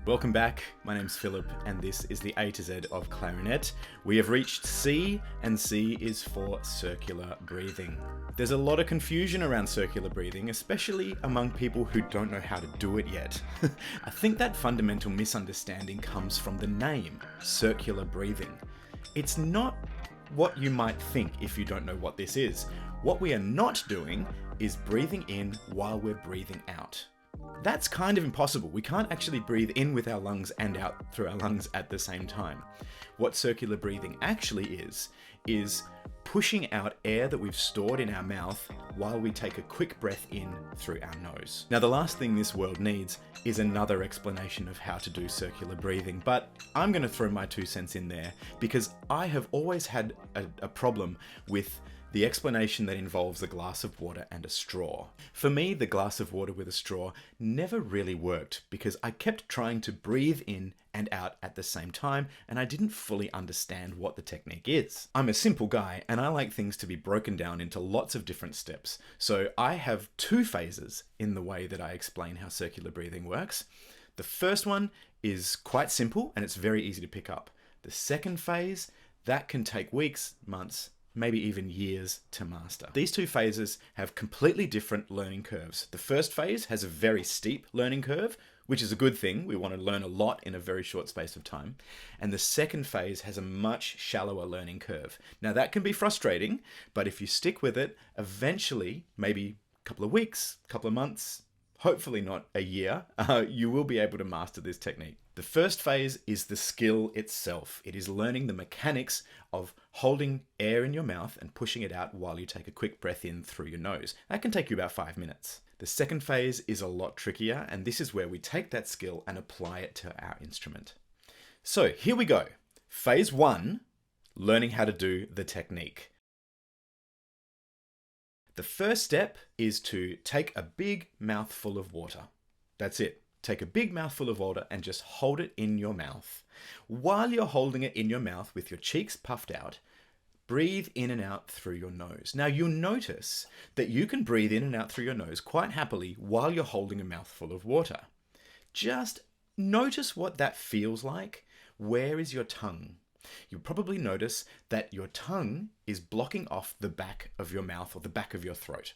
Welcome back, my name's Philip and this is the A to Z of Clarinet. We have reached C and C is for circular breathing. There's a lot of confusion around circular breathing, especially among people who don't know how to do it yet. I think that fundamental misunderstanding comes from the name, circular breathing. It's not what you might think if you don't know what this is. What we are not doing is breathing in while we're breathing out. That's kind of impossible. We can't actually breathe in with our lungs and out through our lungs at the same time. What circular breathing actually is pushing out air that we've stored in our mouth while we take a quick breath in through our nose. Now, the last thing this world needs is another explanation of how to do circular breathing, but I'm going to throw my 2 cents in there because I have always had a problem with the explanation that involves a glass of water and a straw. For me, the glass of water with a straw never really worked because I kept trying to breathe in and out at the same time, and I didn't fully understand what the technique is. I'm a simple guy, and I like things to be broken down into lots of different steps. So I have 2 phases in the way that I explain how circular breathing works. The first one is quite simple, and it's very easy to pick up. The second phase, that can take weeks, months, maybe even years to master. These 2 phases have completely different learning curves. The first phase has a very steep learning curve, which is a good thing. We want to learn a lot in a very short space of time. And the second phase has a much shallower learning curve. Now that can be frustrating, but if you stick with it, eventually, maybe a couple of weeks, a couple of months, hopefully not a year, you will be able to master this technique. The first phase is the skill itself. It is learning the mechanics of holding air in your mouth and pushing it out while you take a quick breath in through your nose. That can take you about 5 minutes. The second phase is a lot trickier, and this is where we take that skill and apply it to our instrument. So here we go. Phase 1, learning how to do the technique. The first step is to take a big mouthful of water. That's it. Take a big mouthful of water and just hold it in your mouth. While you're holding it in your mouth with your cheeks puffed out, breathe in and out through your nose. Now you'll notice that you can breathe in and out through your nose quite happily while you're holding a mouthful of water. Just notice what that feels like. Where is your tongue? You'll probably notice that your tongue is blocking off the back of your mouth or the back of your throat.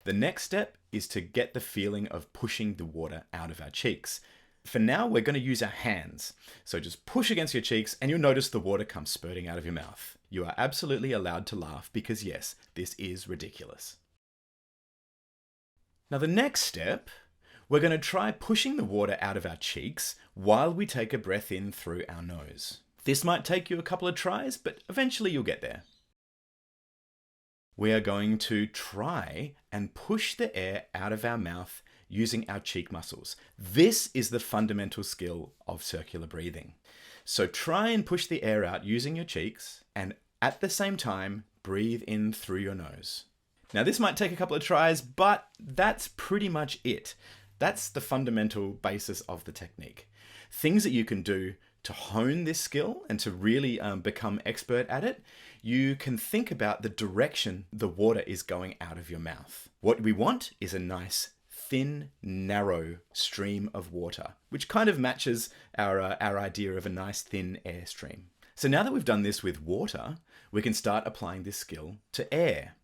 The next step is to get the feeling of pushing the water out of our cheeks. For now, we're going to use our hands. So just push against your cheeks and you'll notice the water comes spurting out of your mouth. You are absolutely allowed to laugh because yes, this is ridiculous. Now the next step, we're going to try pushing the water out of our cheeks while we take a breath in through our nose. This might take you a couple of tries, but eventually you'll get there. We are going to try and push the air out of our mouth using our cheek muscles. This is the fundamental skill of circular breathing. So try and push the air out using your cheeks and at the same time, breathe in through your nose. Now this might take a couple of tries, but that's pretty much it. That's the fundamental basis of the technique. Things that you can do to hone this skill and to really become expert at it, you can think about the direction the water is going out of your mouth. What we want is a nice, thin, narrow stream of water, which kind of matches our idea of a nice, thin air stream. So now that we've done this with water, we can start applying this skill to air.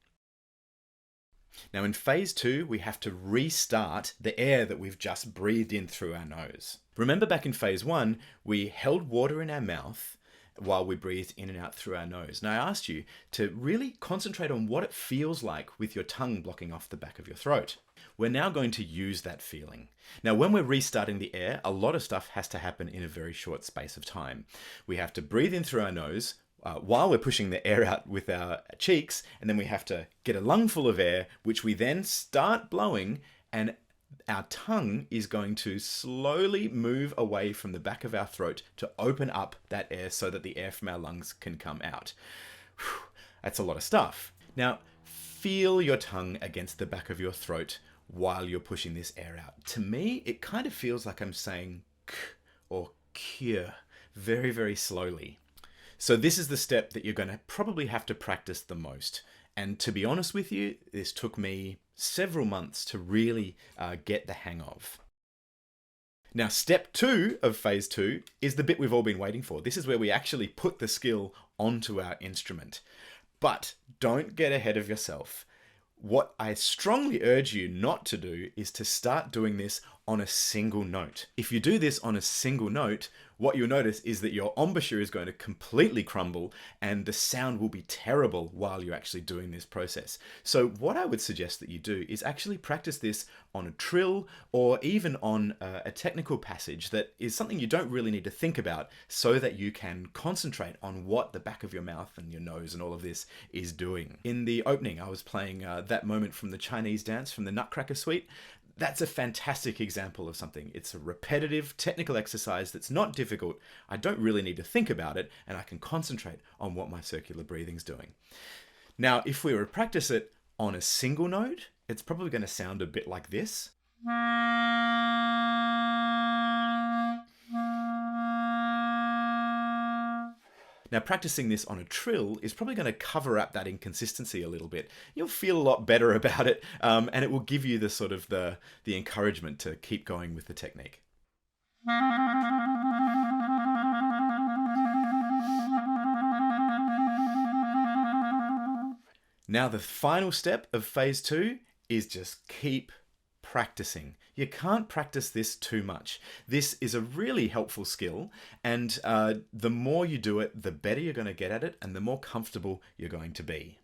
Now in phase 2, we have to restart the air that we've just breathed in through our nose. Remember back in phase 1, we held water in our mouth while we breathed in and out through our nose. Now I asked you to really concentrate on what it feels like with your tongue blocking off the back of your throat. We're now going to use that feeling. Now when we're restarting the air, a lot of stuff has to happen in a very short space of time. We have to breathe in through our nose, while we're pushing the air out with our cheeks, and then we have to get a lungful of air, which we then start blowing, and our tongue is going to slowly move away from the back of our throat to open up that air so that the air from our lungs can come out. Whew, that's a lot of stuff. Now, feel your tongue against the back of your throat while you're pushing this air out. To me, it kind of feels like I'm saying k or kye very, very slowly. So this is the step that you're going to probably have to practice the most. And to be honest with you, this took me several months to really get the hang of. Now, step 2 of phase 2 is the bit we've all been waiting for. This is where we actually put the skill onto our instrument. But don't get ahead of yourself. What I strongly urge you not to do is to start doing this on a single note. If you do this on a single note, what you'll notice is that your embouchure is going to completely crumble and the sound will be terrible while you're actually doing this process. So what I would suggest that you do is actually practice this on a trill or even on a technical passage that is something you don't really need to think about, so that you can concentrate on what the back of your mouth and your nose and all of this is doing. In the opening, I was playing that moment from the Chinese dance from the Nutcracker Suite. That's a fantastic example of something. It's a repetitive technical exercise that's not difficult. I don't really need to think about it, and I can concentrate on what my circular breathing's doing. Now, if we were to practice it on a single note, it's probably going to sound a bit like this. Now, practicing this on a trill is probably going to cover up that inconsistency a little bit. You'll feel a lot better about it, and it will give you the sort of the encouragement to keep going with the technique. Now, the final step of phase 2 is just keep practicing. You can't practice this too much. This is a really helpful skill, and the more you do it, the better you're going to get at it and the more comfortable you're going to be.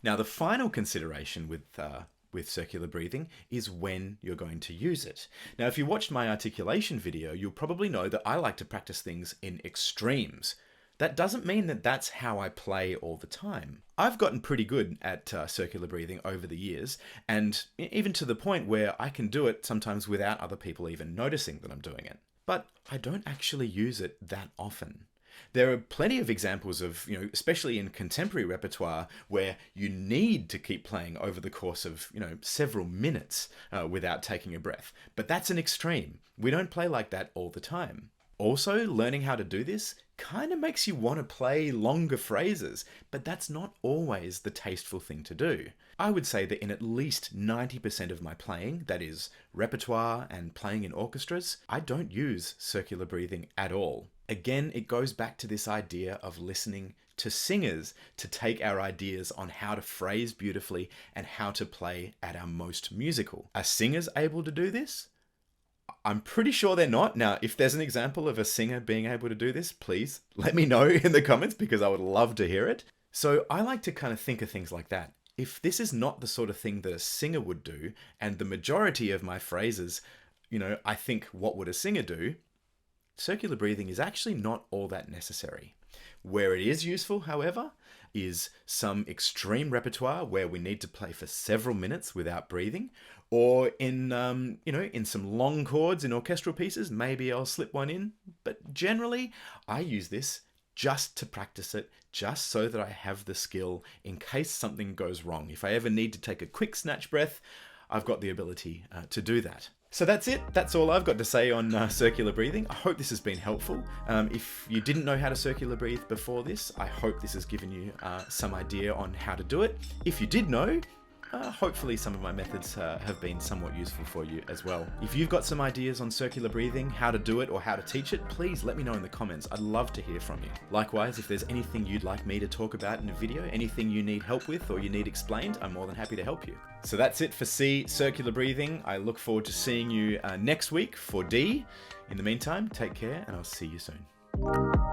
Now, the final consideration with circular breathing is when you're going to use it. Now, if you watched my articulation video, you'll probably know that I like to practice things in extremes. That doesn't mean that that's how I play all the time. I've gotten pretty good at circular breathing over the years, and even to the point where I can do it sometimes without other people even noticing that I'm doing it. But I don't actually use it that often. There are plenty of examples of, especially in contemporary repertoire, where you need to keep playing over the course of, several minutes without taking a breath. But that's an extreme. We don't play like that all the time. Also, learning how to do this kind of makes you want to play longer phrases, but that's not always the tasteful thing to do. I would say that in at least 90% of my playing, that is repertoire and playing in orchestras, I don't use circular breathing at all. Again, it goes back to this idea of listening to singers to take our ideas on how to phrase beautifully and how to play at our most musical. Are singers able to do this? I'm pretty sure they're not. Now, if there's an example of a singer being able to do this, please let me know in the comments, because I would love to hear it. So I like to kind of think of things like that. If this is not the sort of thing that a singer would do, and the majority of my phrases, I think, what would a singer do? Circular breathing is actually not all that necessary. Where it is useful, however, is some extreme repertoire where we need to play for several minutes without breathing, or in some long chords in orchestral pieces. Maybe I'll slip one in, but generally I use this just to practice it, just so that I have the skill in case something goes wrong. If I ever need to take a quick snatch breath, I've got the ability to do that. So that's it. That's all I've got to say on circular breathing. I hope this has been helpful. If you didn't know how to circular breathe before this, I hope this has given you some idea on how to do it. If you did know, hopefully some of my methods have been somewhat useful for you as well. If you've got some ideas on circular breathing, how to do it or how to teach it, please let me know in the comments. I'd love to hear from you. Likewise, if there's anything you'd like me to talk about in a video, anything you need help with or you need explained, I'm more than happy to help you. So that's it for C, circular breathing. I look forward to seeing you next week for D. In the meantime, take care and I'll see you soon.